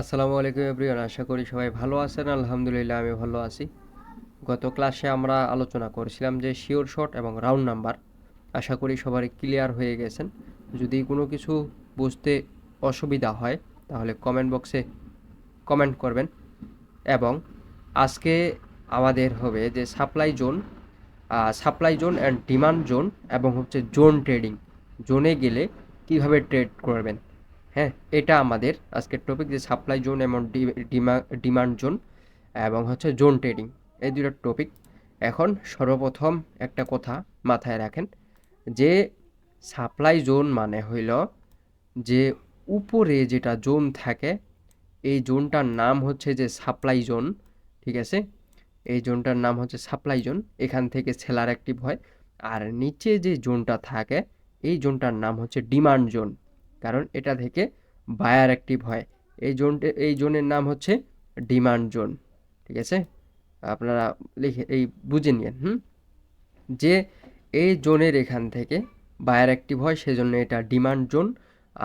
আসসালামু আলাইকুম এভরিওয়ান, আশা করি সবাই ভালো আছেন। আলহামদুলিল্লাহ আমি ভালো আছি। গত ক্লাসে আমরা আলোচনা করেছিলাম যে শিওর শর্ট এবং রাউন্ড নাম্বার। আশা করি সবারই ক্লিয়ার হয়ে গেছেন। যদি কোনো কিছু বুঝতে অসুবিধা হয় তাহলে কমেন্ট বক্সে কমেন্ট করবেন। এবং আজকে আমাদের হবে যে supply zone and demand zone এবং হচ্ছে জোন ট্রেডিং। জোনে গেলে কিভাবে ট্রেড করবেন, হ্যাঁ, এটা আমাদের আজকের টপিক, যে সাপ্লাই জোন এবং ডিমান্ড জোন এবং হচ্ছে জোন ট্রেডিং, এই দুটো টপিক। এখন সর্বপ্রথম একটা কথা মাথায় রাখেন, যে সাপ্লাই জোন মানে হইল যে উপরে যেটা জোন থাকে, এই জোনটার নাম হচ্ছে যে সাপ্লাই জোন। ঠিক আছে, এই জোনটার নাম হচ্ছে সাপ্লাই জোন, এখান থেকে সেলার অ্যাক্টিভ হয়। আর নিচে যে জোনটা থাকে, এই জোনটার নাম হচ্ছে ডিমান্ড জোন, কারণ এটা থেকে বায়ার অ্যাক্টিভ হয়। এই জোনের নাম হচ্ছে ডিমান্ড জোন। ঠিক আছে, আপনারা লিখে এই বুঝে নিন যে এই জোনের এখান থেকে বায়ার অ্যাক্টিভ হয়, সেজন্য এটা ডিমান্ড জোন।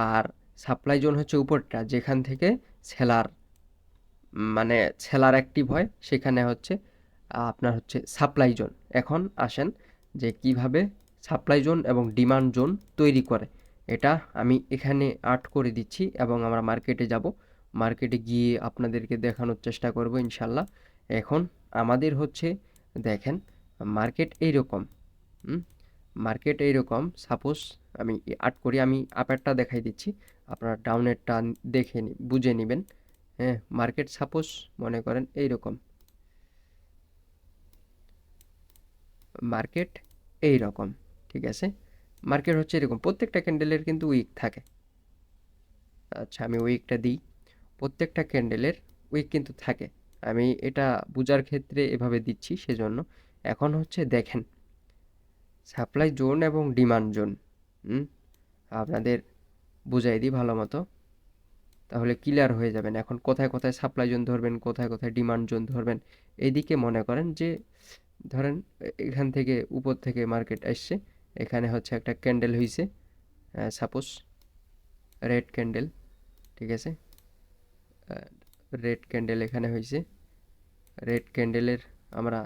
আর সাপ্লাই জোন হচ্ছে উপরটা, যেখান থেকে সেলার মানে সেলার অ্যাক্টিভ হয়, সেখানে হচ্ছে আপনার হচ্ছে সাপ্লাই জোন। এখন আসেন যে কিভাবে সাপ্লাই জোন এবং ডিমান্ড জোন তৈরি করে, এটা আমি এখানে আর্ট করে দিচ্ছি এবং আমরা মার্কেটে যাব। মার্কেটে গিয়ে আপনাদেরকে দেখানোর চেষ্টা করব ইনশাল্লাহ। এখন আমাদের হচ্ছে, দেখেন, মার্কেট এইরকম। হুম মার্কেট এইরকম, সাপোজ আমি আর্ট করি, আমি আপারটা দেখাই দিচ্ছি, আপনারা ডাউনেরটা বুঝে নেবেন। হ্যাঁ, মার্কেট সাপোজ মনে করেন এইরকম, মার্কেট এই রকম। ঠিক আছে, মার্কেট হচ্ছে এরকম, প্রত্যেকটা ক্যান্ডেলের কিন্তু উইক থাকে। আচ্ছা, আমি উইকটা দিই, প্রত্যেকটা ক্যান্ডেলের উইক কিন্তু থাকে। আমি এটা বোঝার ক্ষেত্রে এভাবে দিচ্ছি সেজন্য। এখন হচ্ছে দেখেন, সাপ্লাই জোন এবং ডিমান্ড জোন আপনাদের বুঝাই দিই ভালো মতো, তাহলে ক্লিয়ার হয়ে যাবেন। এখন কোথায় কোথায় সাপ্লাই জোন ধরবেন, কোথায় কোথায় ডিমান্ড জোন ধরবেন। এইদিকে মনে করেন যে, ধরেন এখান থেকে উপর থেকে মার্কেট আসছে, এখানে হচ্ছে একটা ক্যান্ডেল হইছে, সাপোজ রেড ক্যান্ডেল। ঠিক আছে, রেড ক্যান্ডেল এখানে হয়েছে, রেড ক্যান্ডেলের আমরা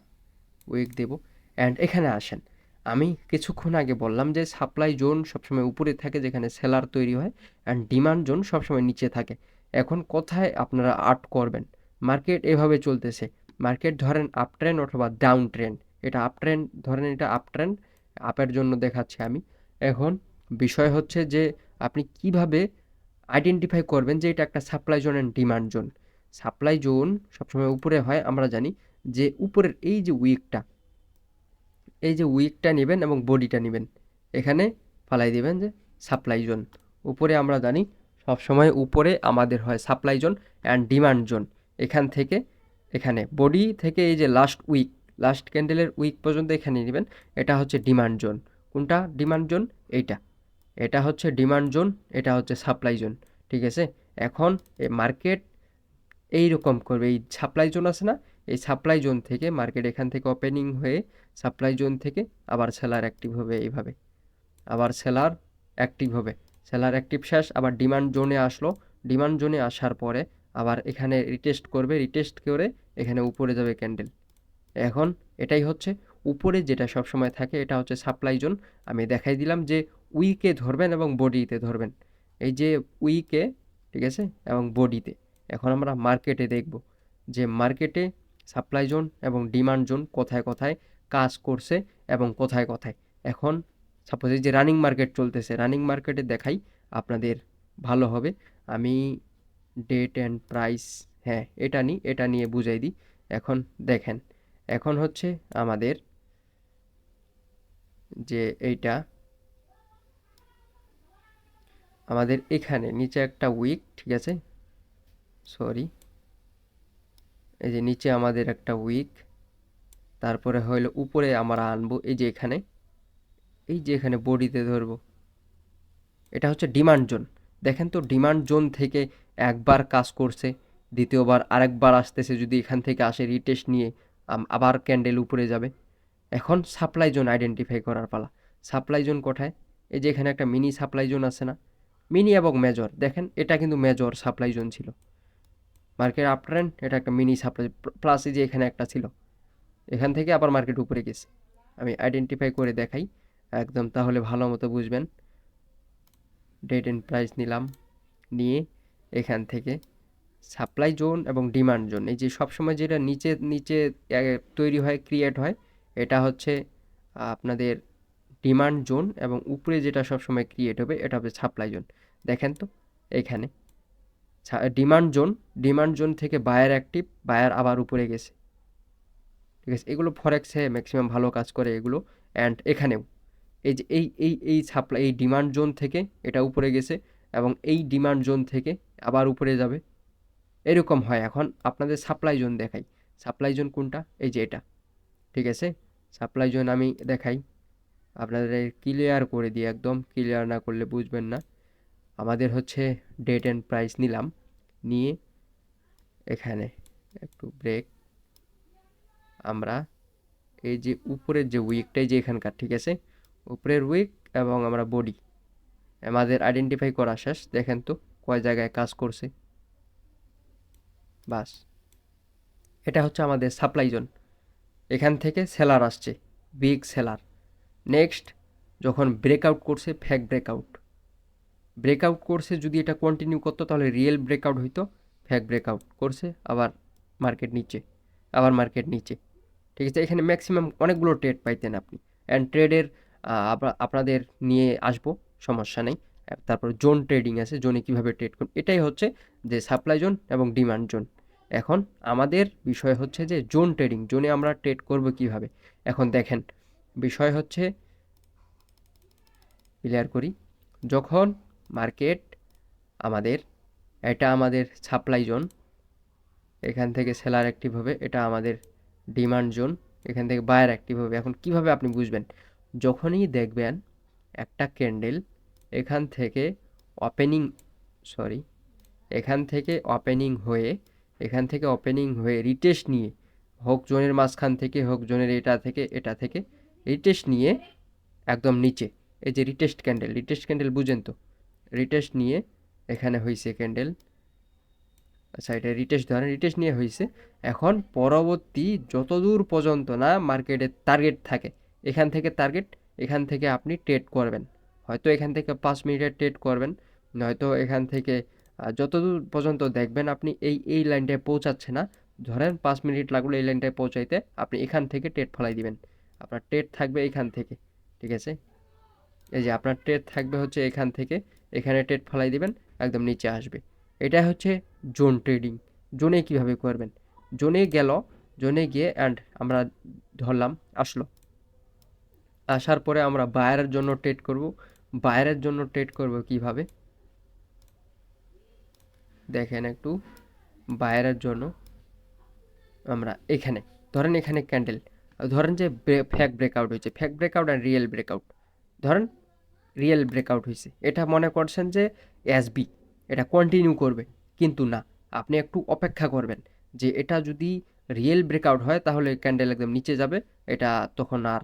উইক দেব। অ্যান্ড এখানে আসেন, আমি কিছুক্ষণ আগে বললাম যে সাপ্লাই জোন সবসময় উপরে থাকে যেখানে সেলার তৈরি হয়, অ্যান্ড ডিমান্ড জোন সবসময় নিচে থাকে। এখন কোথায় আপনারা আর্ট করবেন, মার্কেট এভাবে চলতেছে, মার্কেট ধরেন আপ ট্রেন্ড অথবা ডাউন ট্রেন্ড। এটা আপ ট্রেন্ড ধরেন, এটা আপ ট্রেন্ড, আপের জন্য দেখাচ্ছি আমি। এখন বিষয় হচ্ছে যে আপনি কিভাবে আইডেন্টিফাই করবেন যে এটা একটা supply zone and demand zone. Supply zone সবসময় উপরে হয়, আমরা জানি যে উপরের এই যে উইকটা নেবেন এবং বডিটা নেবেন, এখানে ফালাই দিবেন যে সাপ্লাই জোন। উপরে আমরা জানি সবসময় উপরে আমাদের হয় supply zone and demand zone. এখান থেকে এখানে বডি থেকে এই যে লাস্ট ক্যান্ডেলের উইক পর্যন্ত এখানে নেবেন, এটা হচ্ছে ডিমান্ড জোন। কোনটা ডিমান্ড জোন? এইটা, এটা হচ্ছে ডিমান্ড জোন, এটা হচ্ছে সাপ্লাই জোন। ঠিক আছে, এখন এই মার্কেট এইরকম করবে, এই সাপ্লাই জোন আছে না, এই সাপ্লাই জোন থেকে মার্কেট এখান থেকে ওপেনিং হয়ে সাপ্লাই জোন থেকে আবার সেলার অ্যাক্টিভ হবে এইভাবে, আবার সেলার অ্যাক্টিভ হবে, সেলার অ্যাক্টিভ শেষ, আবার ডিমান্ড জোনে আসলো, ডিমান্ড জোনে আসার পরে আবার এখানে রিটেস্ট করবে, রিটেস্ট করে এখানে উপরে যাবে ক্যান্ডেল। এখন এটাই হচ্ছে উপরে যেটা সবসময় থাকে, এটা হচ্ছে সাপ্লাই জোন। আমি দেখাই দিলাম যে উইকে ধরবেন এবং বডিতে ধরবেন, এই যে উইকে, ঠিক আছে, এবং বডিতে। এখন আমরা মার্কেটে দেখব যে মার্কেটে সাপ্লাই জোন এবং ডিমান্ড জোন কোথায় কোথায় কাজ করছে এবং কোথায় কোথায়। এখন সাপোজ এই যে রানিং মার্কেট চলতেছে, রানিং মার্কেটে দেখাই আপনাদের ভালো হবে। আমি ডেট অ্যান্ড প্রাইস, হ্যাঁ এটা নিয়ে বুঝাই দিই। এখন দেখেন, এখন হচ্ছে আমাদের যে এইটা, আমাদের এখানে নিচে একটা উইক, ঠিক আছে, সরি, এই যে নিচে আমাদের একটা উইক, তারপরে হইলো উপরে আমরা আনবো এই যে এখানে, এই যে এখানে বডিতে ধরবো, এটা হচ্ছে ডিমান্ড জোন। দেখেন তো, ডিমান্ড জোন থেকে একবার কাজ করছে, দ্বিতীয়বার আরেকবার আসতেছে, যদি এখান থেকে আসে রিটেস্ট নিয়ে আবার ক্যান্ডেল উপরে যাবে। এখন সাপ্লাই জোন আইডেন্টিফাই করার পালা। সাপ্লাই জোন কোথায়? এই যে এখানে একটা মিনি সাপ্লাই জোন আছে না, মিনি এবং মেজর, দেখেন এটা কিন্তু মেজর সাপ্লাই জোন ছিল। মার্কেট আপ ট্রেন্ড, এটা একটা মিনি সাপ্লাই প্লাস, এই যে এখানে একটা ছিল, এখান থেকে আবার মার্কেট উপরে গেছে। আমি আইডেন্টিফাই করে দেখাই একদম, তাহলে ভালো মতো বুঝবেন। ডেট এন্ড প্রাইস নিলাম, নিয়ে এখান থেকে সাপ্লাই জোন এবং ডিমান্ড জোন, এই যে সবসময় যেটা নিচে নিচে তৈরি হয়, ক্রিয়েট হয়, এটা হচ্ছে আপনাদের ডিমান্ড জোন, এবং উপরে যেটা সবসময় ক্রিয়েট হবে এটা হবে সাপ্লাই জোন। দেখেন তো এখানে ডিমান্ড জোন থেকে বায়ার অ্যাক্টিভ, বায়ার আবার উপরে গেছে, ঠিক আছে। এগুলো ফরেক্সে ম্যাক্সিমাম ভালো কাজ করে এগুলো। অ্যান্ড এখানেও এই যে এই সাপ্লাই, এই ডিমান্ড জোন থেকে এটা উপরে গেছে, এবং এই ডিমান্ড জোন থেকে আবার উপরে যাবে, এরকম হয়। এখন আপনাদের সাপ্লাই জোন দেখাই। সাপ্লাই জোন কোনটা? এই যে এটা, ঠিক আছে। সাপ্লাই জোন আমি দেখাই, আপনাদের ক্লিয়ার করে দিই, একদম ক্লিয়ার না করলে বুঝবেন না। আমাদের হচ্ছে ডেট অ্যান্ড প্রাইস নিলাম, নিয়ে এখানে একটু ব্রেক, আমরা এই যে উপরের যে উইকটাই যে এখানকার, ঠিক আছে, উপরের উইক এবং আমরা বডি আমাদের আইডেন্টিফাই করা শেষ। দেখেন তো কয় জায়গায় কাজ করছে, বাস। এটা হচ্ছে আমাদের সাপ্লাই জোন। এখান থেকে সেলার আসছে, বিগ সেলার। নেক্সট যখন ব্রেকআউট করছে, ফেক ব্রেকআউট করছে, যদি এটা কন্টিনিউ করতো তাহলে রিয়েল ব্রেকআউট হইতো। ফেক ব্রেকআউট করছে, আবার মার্কেট নিচে, আবার মার্কেট নিচে, ঠিক আছে। এখানে ম্যাক্সিমাম অনেকগুলো ট্রেড পাইতেন আপনি। অ্যান্ড ট্রেডের আপনাদের নিয়ে আসবো, সমস্যা নেই। তারপর জোন ট্রেডিং আছে, জোনে কিভাবে ট্রেড করুন, এটাই হচ্ছে যে সাপ্লাই জোন এবং ডিমান্ড জোন। এখন আমাদের বিষয় হচ্ছে যে জোন ট্রেডিং, জোনে আমরা ট্রেড করব কিভাবে। এখন দেখেন, বিষয় হচ্ছে ক্লিয়ার করি। যখন মার্কেট আমাদের, এটা আমাদের সাপ্লাই জোন, এখান থেকে সেলার অ্যাক্টিভ হবে, এটা আমাদের ডিমান্ড জোন, এখান থেকে বায়ার অ্যাক্টিভ হবে। এখন কিভাবে আপনি বুঝবেন? যখনই দেখবেন একটা ক্যান্ডেল এখান থেকে ওপেনিং, সরি, এখান থেকে ওপেনিং হয়ে রিটেস্ট নিয়ে, হোক জোনের মাঝখান থেকে, হোক জোনের এটা থেকে রিটেস্ট নিয়ে একদম নিচে, এই যে রিটেস্ট ক্যান্ডেল বুঝেন তো, রিটেস্ট নিয়ে এখানে হয়েছে ক্যান্ডেল, আচ্ছা এটা রিটেস্ট নিয়ে হয়েছে। এখন পরবর্তী যতদূর পর্যন্ত না মার্কেটের টার্গেট থাকে, এখান থেকে আপনি ট্রেড করবেন। হয়তো এখান থেকে 5 মিনিটের ট্রেড করবেন, নয়তো এখান থেকে যতদূর পর্যন্ত দেখবেন আপনি এই লাইনটায় পৌঁছাচ্ছে না, ধরেন 5 মিনিট লাগলো এই লাইনটায় পৌঁছাইতে, আপনি এখান থেকে ট্রেড ফলাই দিবেন। আপনার ট্রেড থাকবে এখান থেকে, ঠিক আছে। এই যে আপনার ট্রেড থাকবে হচ্ছে এখান থেকে, এখানে ট্রেড ফলাই দিবেন, একদম নিচে আসবে। এটা হচ্ছে জোন ট্রেডিং। জোনে কিভাবে করবেন? জোনে গেল, জোনে গিয়ে অ্যান্ড আমরা ধরলাম আসলো, আসার পরে আমরা বায়ারের জন্য ট্রেড করব কিভাবে দেখেন একটু। বায়ারের জন্য আমরা এখানে, ধরেন এখানে ক্যান্ডেল, ধরেন যে ফেক ব্রেকআউট হয়েছে, fake breakout and real breakout, ধরেন রিয়েল ব্রেকআউট হয়েছে, এটা মনে করছেন যে এসবি, এটা কন্টিনিউ করবে, কিন্তু না, আপনি একটু অপেক্ষা করবেন যে এটা যদি রিয়েল ব্রেকআউট হয় তাহলে ক্যান্ডেল একদম নিচে যাবে, এটা তখন আর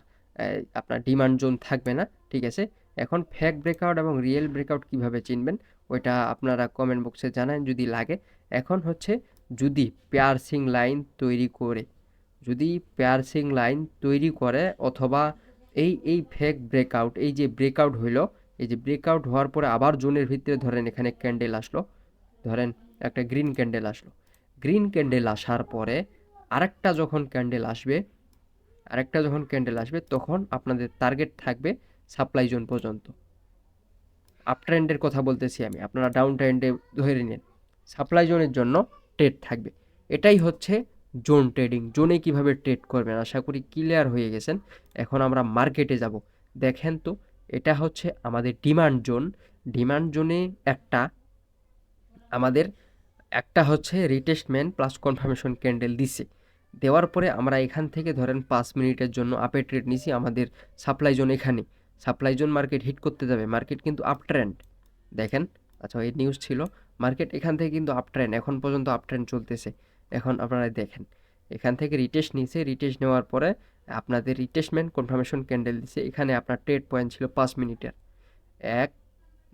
আপনার ডিমান্ড জোন থাকবে না, ঠিক আছে। এখন ফেক ব্রেকআউট এবং রিয়েল ব্রেকআউট কিভাবে চিনবেন ওইটা আপনারা কমেন্ট বক্সে জানান যদি লাগে। এখন হচ্ছে যদি পেয়ারসিং লাইন তৈরি করে, অথবা এই ফেক ব্রেকআউট, এই যে ব্রেকআউট হইলো, এই যে ব্রেকআউট হওয়ার পরে আবার জোনের ভিতরে ধরেন এখানে ক্যান্ডেল আসলো, ধরেন একটা গ্রিন ক্যান্ডেল আসার পরে আরেকটা যখন ক্যান্ডেল আসবে তখন আপনাদের টার্গেট থাকবে সাপ্লাই জোন পর্যন্ত। আপ ট্রেন্ডের কথা বলতেছি আমি, আপনারা ডাউন ট্রেন্ডে ধরে নিন, সাপ্লাই জোনের জন্য ট্রেড থাকবে। এটাই হচ্ছে জোন ট্রেডিং। জোনে কিভাবে ট্রেড করবেন আশা করি ক্লিয়ার হয়ে গেছেন। এখন আমরা মার্কেটে যাব। দেখেন তো, এটা হচ্ছে আমাদের ডিমান্ড জোনে আমাদের একটা হচ্ছে রিটেস্টমেন্ট প্লাস কনফার্মেশন ক্যান্ডেল দিছে, দেওয়ার পরে আমরা এখান থেকে ধরেন 5 মিনিটের জন্য আপে ট্রেড নিছি আমাদের সাপ্লাই জোন এখানে। সাপ্লাই জোন মার্কেট হিট করতে যাবে, মার্কেট কিন্তু আপ ট্রেন্ড, দেখেন। আচ্ছা এই নিউজ ছিল, মার্কেট এখান থেকে কিন্তু আপ ট্রেন্ড, এখন পর্যন্ত আপ ট্রেন্ড চলতেছে। এখন আপনারা দেখেন এখান থেকে রিটেস্ট নিছে, রিটেস্ট নেওয়ার পরে আপনাদের রিটেস্টমেন্ট কনফার্মেশন ক্যান্ডেল দিছে, এখানে আপনার ট্রেড পয়েন্ট ছিল 5 মিনিটের, 1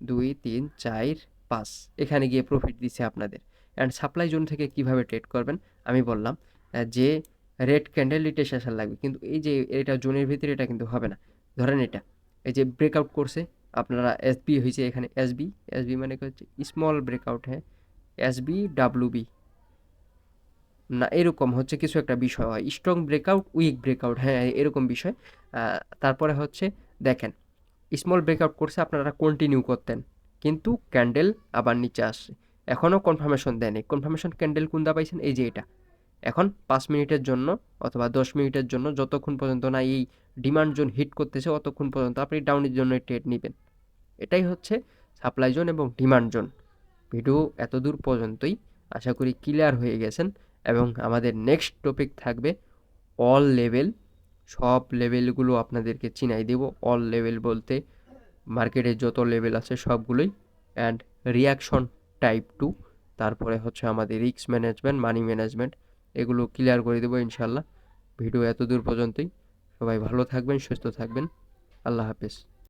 2 3 4 5, এখানে গিয়ে প্রফিট দিছে আপনাদের। অ্যান্ড সাপ্লাই জোন থেকে কিভাবে ট্রেড করবেন আমি বললাম যে রেড ক্যান্ডেল রিটেসেশন লাগবে, কিন্তু এই যে এটা জোনের ভিতরে এটা কিন্তু হবে না। ধরেন এটা এই যে ব্রেকআউট করছে, আপনারা এসবি হয়েছে এখানে, এসবি এসবি মানে কি হচ্ছে স্মল ব্রেকআউট, হ্যাঁ এসবি ডাব্লুবি না এরকম হচ্ছে কিছু একটা বিষয় হয়, স্ট্রং ব্রেকআউট উইক ব্রেকআউট, হ্যাঁ এরকম বিষয়। তারপরে হচ্ছে দেখেন স্মল ব্রেকআউট করছে, আপনারা কন্টিনিউ করতেন, কিন্তু ক্যান্ডেল আবার নিচে আসছে, এখনও কনফার্মেশন দেয়নি। কনফার্মেশন ক্যান্ডেল কোনটা পাইছেন, এই যে এটা। এখন 5 মিনিটের জন্য অথবা 10 মিনিটের জন্য যতক্ষণ পর্যন্ত না এই ডিমান্ড জোন হিট করতেছে অতক্ষণ পর্যন্ত আপনি ডাউনের জন্য ট্রেড নেবেন। এটাই হচ্ছে সাপ্লাই জোন এবং ডিমান্ড জোন। ভিডিও এতদূর পর্যন্তই, আশা করি ক্লিয়ার হয়ে গেছেন। এবং আমাদের নেক্সট টপিক থাকবে অল লেভেল, সব লেভেলগুলো আপনাদেরকে চিনাই দেব। অল লেভেল বলতে মার্কেটে যত লেভেল আছে সবগুলোই, অ্যান্ড রিয়াকশন টাইপ 2, তারপরে হচ্ছে আমাদের রিস্ক ম্যানেজমেন্ট, মানি ম্যানেজমেন্ট, এগুলো ক্লিয়ার করে দেবো ইনশাল্লাহ। ভিডিও এতদূর পর্যন্তই, সবাই ভালো থাকবেন, সুস্থ থাকবেন, আল্লাহ হাফেজ।